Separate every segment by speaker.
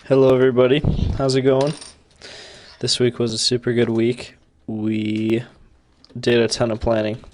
Speaker 1: Hello, everybody. How's it going? This week was a super good week. We did a ton of planning.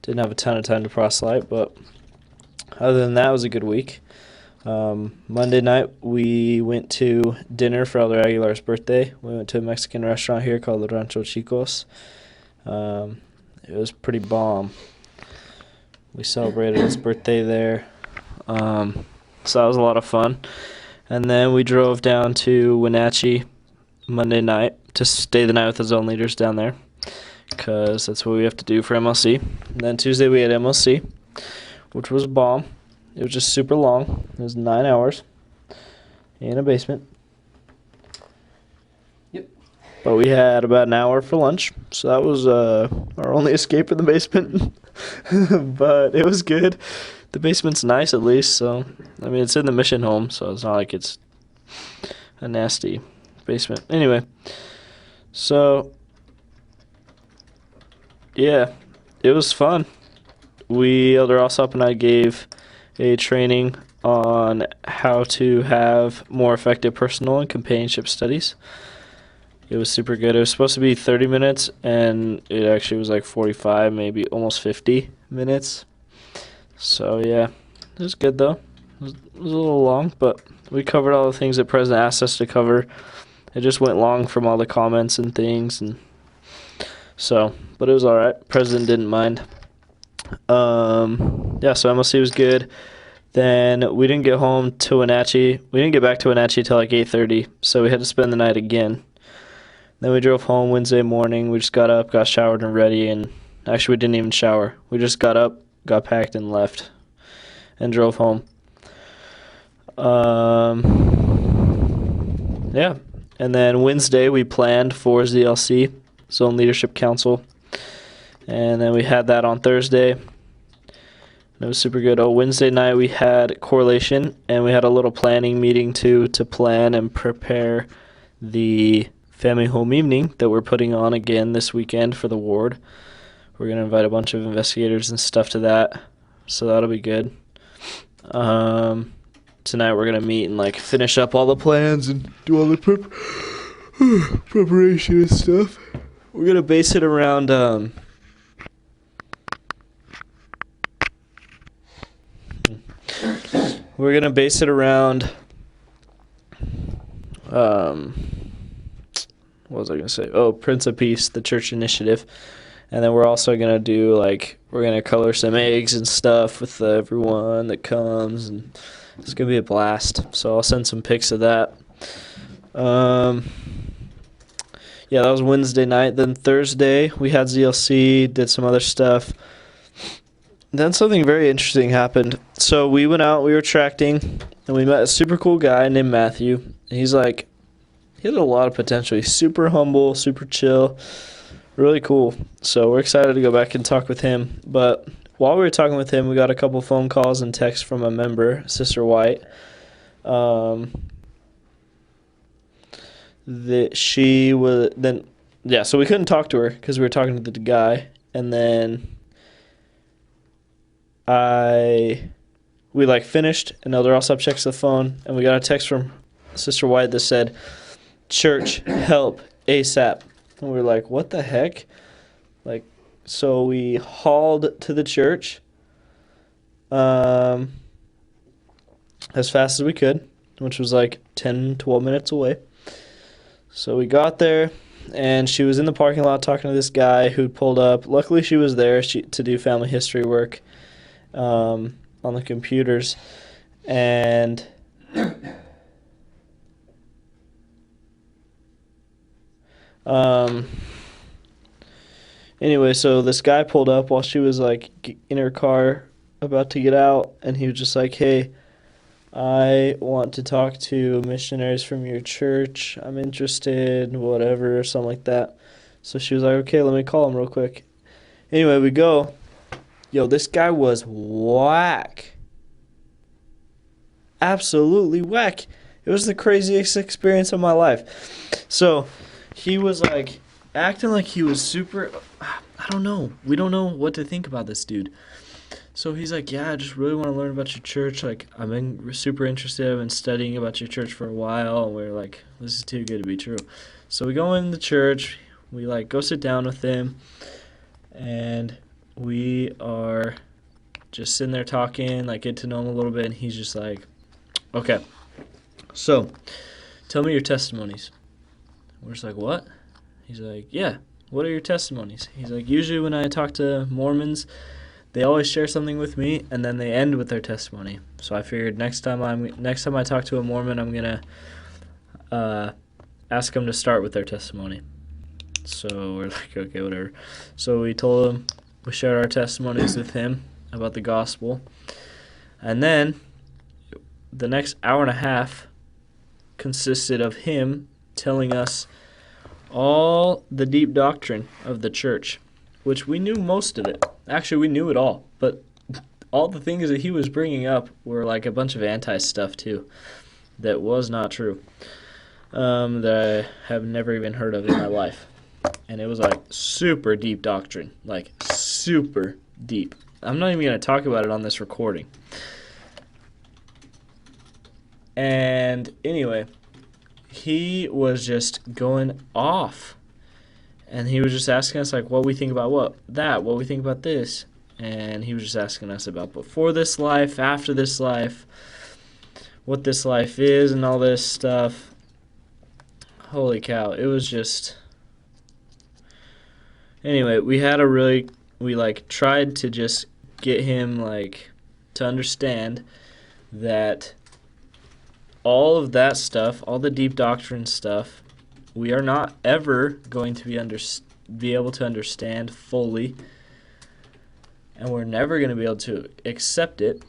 Speaker 1: Didn't have a ton of time to proselyte, but other than that, it was a good week. Monday night, we went to dinner for Elder Aguilar's birthday. We went to a Mexican restaurant here called the Rancho Chicos. It was pretty bomb. We celebrated his birthday there. So that was a lot of fun. And then we drove down to Wenatchee Monday night to stay the night with the zone leaders down there, because that's what we have to do for MLC. And then Tuesday we had MLC, which was bomb. It was just super long. It was 9 hours in a basement.
Speaker 2: Yep.
Speaker 1: But we had about an hour for lunch, so that was our only escape in the basement. But it was good. The basement's nice at least, so I mean it's in the mission home, so it's not like it's a nasty basement. Anyway, so yeah, it was fun. Elder Alsop and I gave a training on how to have more effective personal and companionship studies. It was super good. It was supposed to be 30 minutes, and it actually was like 45, maybe almost 50 minutes. So, yeah, it was good, though. It was a little long, but we covered all the things that President asked us to cover. It just went long from all the comments and things, and so, but it was all right. President didn't mind. Yeah, so MLC was good. Then we didn't get home to Wenatchee. We didn't get back to Wenatchee till like 8:30, so we had to spend the night again. Then we drove home Wednesday morning. We just got up, got showered and ready, and actually we didn't even shower. We just got up, got packed, and left, and drove home. Yeah. And then Wednesday we planned for ZLC, Zone Leadership Council. And then we had that on Thursday. It was super good. Wednesday night we had correlation, and we had a little planning meeting too to plan and prepare the family home evening that we're putting on again this weekend for the ward. We're going to invite a bunch of investigators and stuff to that, so that'll be good. Tonight we're going to meet and like finish up all the plans and do all the preparation and stuff. We're going to base it around what was I going to say? Oh, Prince of Peace, the church initiative. And then we're also going to do, we're going to color some eggs and stuff with everyone that comes. And it's going to be a blast. So I'll send some pics of that. Yeah, that was Wednesday night. Then Thursday, we had ZLC, did some other stuff. Then something very interesting happened. So we went out, we were tracting, and we met a super cool guy named Matthew. And he has a lot of potential. He's super humble, super chill. Really cool. So we're excited to go back and talk with him. But while we were talking with him, we got a couple phone calls and texts from a member, Sister White. So we couldn't talk to her because we were talking to the guy. And then we finished, and Elder Alsop checks the phone, and we got a text from Sister White that said, "Church, help, ASAP." And we were like, what the heck? So we hauled to the church as fast as we could, which was 10, 12 minutes away. So we got there, and she was in the parking lot talking to this guy who'd pulled up. Luckily, she was there to do family history work on the computers. And anyway, so this guy pulled up while she was in her car about to get out, and he was just like, "Hey, I want to talk to missionaries from your church. I'm interested," whatever, or something like that. So she was like, "Okay, let me call him real quick." Anyway, we go. Yo, this guy was whack. Absolutely whack. It was the craziest experience of my life. So he was acting like he was super, I don't know. We don't know what to think about this dude. So he's like, yeah, I just really want to learn about your church. Like, I've been super interested. I've been studying about your church for a while. And we're like, this is too good to be true. So we go in the church. We, like, go sit down with him. And we are just sitting there talking, like, get to know him a little bit. And he's just like, okay, so tell me your testimonies. We're just like, what? He's like, yeah, what are your testimonies? He's like, usually when I talk to Mormons, they always share something with me, and then they end with their testimony. So I figured next time I talk to a Mormon, I'm gonna ask them to start with their testimony. So we're like, okay, whatever. So we told him, we shared our testimonies with him about the gospel, and then the next hour and a half consisted of him telling us all the deep doctrine of the church, which we knew most of it. Actually, we knew it all, but all the things that he was bringing up were like a bunch of anti-stuff too that was not true, that I have never even heard of in my life. And it was like super deep doctrine, like super deep. I'm not even going to talk about it on this recording. And anyway, he was just going off. And he was just asking us, like, what we think about what we think about this. And he was just asking us about before this life, after this life, what this life is, and all this stuff. Holy cow, it was just... Anyway, we tried to just get him, like, to understand that all of that stuff, all the deep doctrine stuff, we are not ever going to be able to understand fully, and we're never going to be able to accept it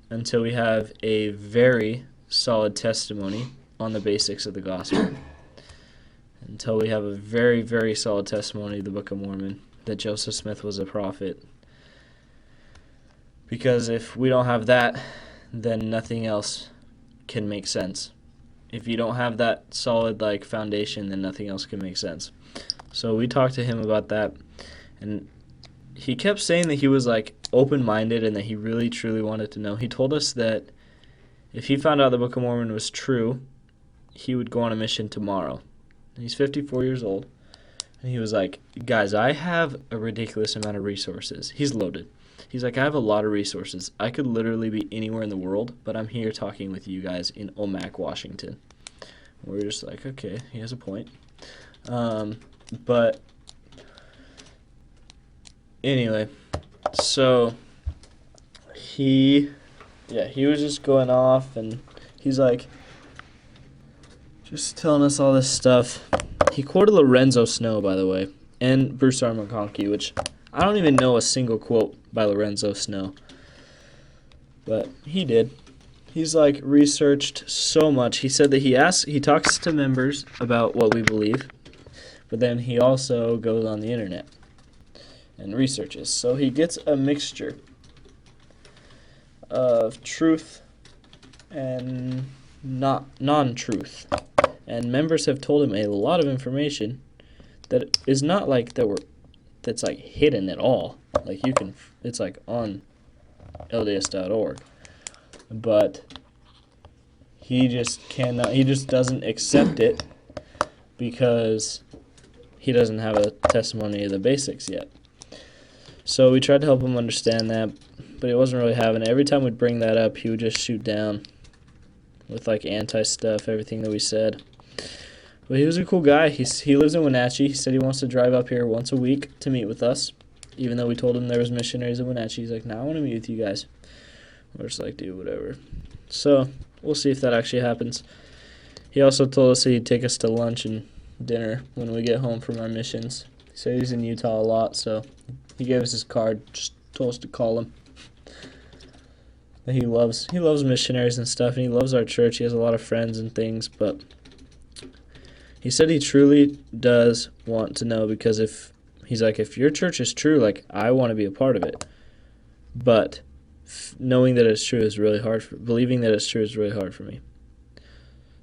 Speaker 1: until we have a very solid testimony on the basics of the gospel. Until we have a very, very solid testimony of the Book of Mormon, that Joseph Smith was a prophet. Because if we don't have that, then nothing else can make sense. If you don't have that solid foundation, then nothing else can make sense. So we talked to him about that, and he kept saying that he was open-minded and that he really truly wanted to know. He told us that if he found out the Book of Mormon was true, he would go on a mission tomorrow. And he's 54 years old, and he was like, guys, I have a ridiculous amount of resources. He's loaded. He's like, I have a lot of resources. I could literally be anywhere in the world, but I'm here talking with you guys in Omak, Washington. We're just like, okay, he has a point. But anyway, so he was just going off, and he's like just telling us all this stuff. He quoted Lorenzo Snow, by the way, and Bruce R. McConkie, which I don't even know a single quote by Lorenzo Snow, but he did. He's researched so much. He said that he talks to members about what we believe, but then he also goes on the internet and researches. So he gets a mixture of truth and non-truth. And members have told him a lot of information that is not that's hidden at all. It's on LDS.org. But he just doesn't accept it because he doesn't have a testimony of the basics yet. So we tried to help him understand that, but he wasn't really having it. Every time we'd bring that up, he would just shoot down with anti-stuff, everything that we said. But he was a cool guy. He lives in Wenatchee. He said he wants to drive up here once a week to meet with us, even though we told him there was missionaries in Wenatchee. He's like, nah, I want to meet with you guys. We're just like, dude, whatever. So we'll see if that actually happens. He also told us that he'd take us to lunch and dinner when we get home from our missions. He said he's in Utah a lot, so he gave us his card, just told us to call him. He loves missionaries and stuff, and he loves our church. He has a lot of friends and things, but he said he truly does want to know, because if your church is true, I want to be a part of it. But knowing that it's true is really hard. Believing that it's true is really hard for me.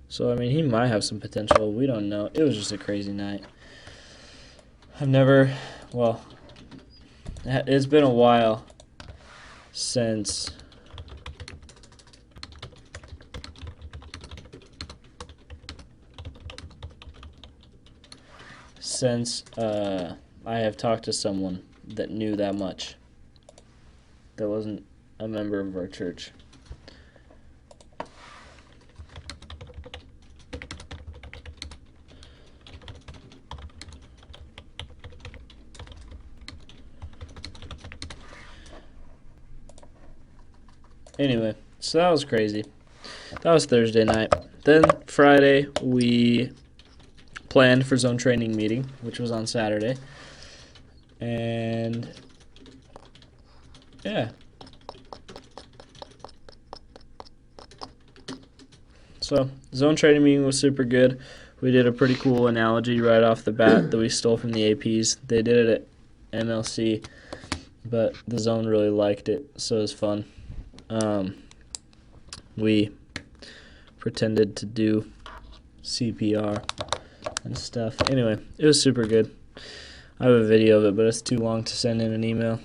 Speaker 1: So, he might have some potential. We don't know. It was just a crazy night. It's been a while since I have talked to someone that knew that much, that wasn't a member of our church. Anyway, so that was crazy. That was Thursday night. Then Friday, we planned for zone training meeting, which was on Saturday. And yeah. So, zone training meeting was super good. We did a pretty cool analogy right off the bat that we stole from the APs. They did it at MLC, but the zone really liked it, so it was fun. We pretended to do CPR and stuff. Anyway, it was super good. I have a video of it, but it's too long to send in an email.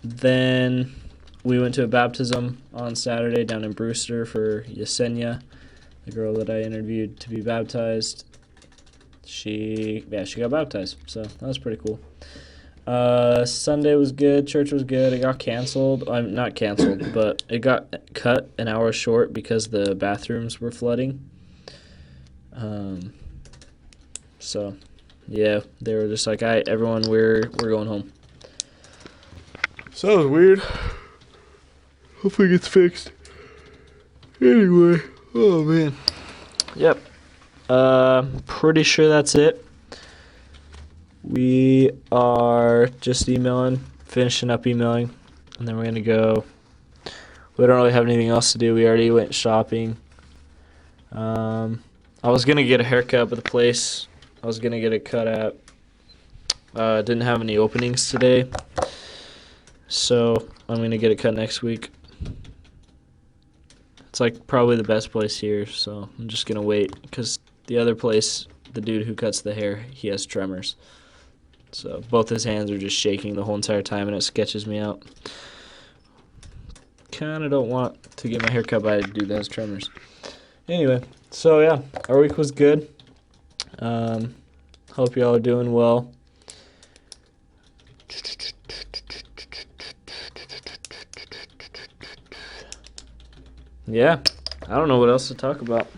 Speaker 1: Then we went to a baptism on Saturday down in Brewster for Yesenia, the girl that I interviewed to be baptized. She got baptized, so that was pretty cool. Sunday was good. Church was good. It got canceled. Not canceled, but it got cut an hour short because the bathrooms were flooding. So, yeah, they were just like, "Alright, everyone, we're going home." So that was weird. Hopefully it gets fixed. Anyway, oh man. Yep. Pretty sure that's it. We are just finishing up emailing, and then we're going to go. We don't really have anything else to do. We already went shopping. I was going to get a haircut, but the place I was going to get it cut at didn't have any openings today, so I'm going to get it cut next week. It's like probably the best place here, so I'm just going to wait, because the other place, the dude who cuts the hair, he has tremors. So both his hands are just shaking the whole entire time, and it sketches me out. Kind of don't want to get my hair cut by a dude that has tremors. Anyway, so yeah, our week was good. Hope y'all are doing well. Yeah, I don't know what else to talk about.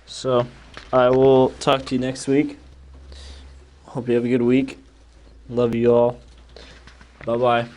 Speaker 1: So I will talk to you next week. Hope you have a good week. Love you all. Bye-bye.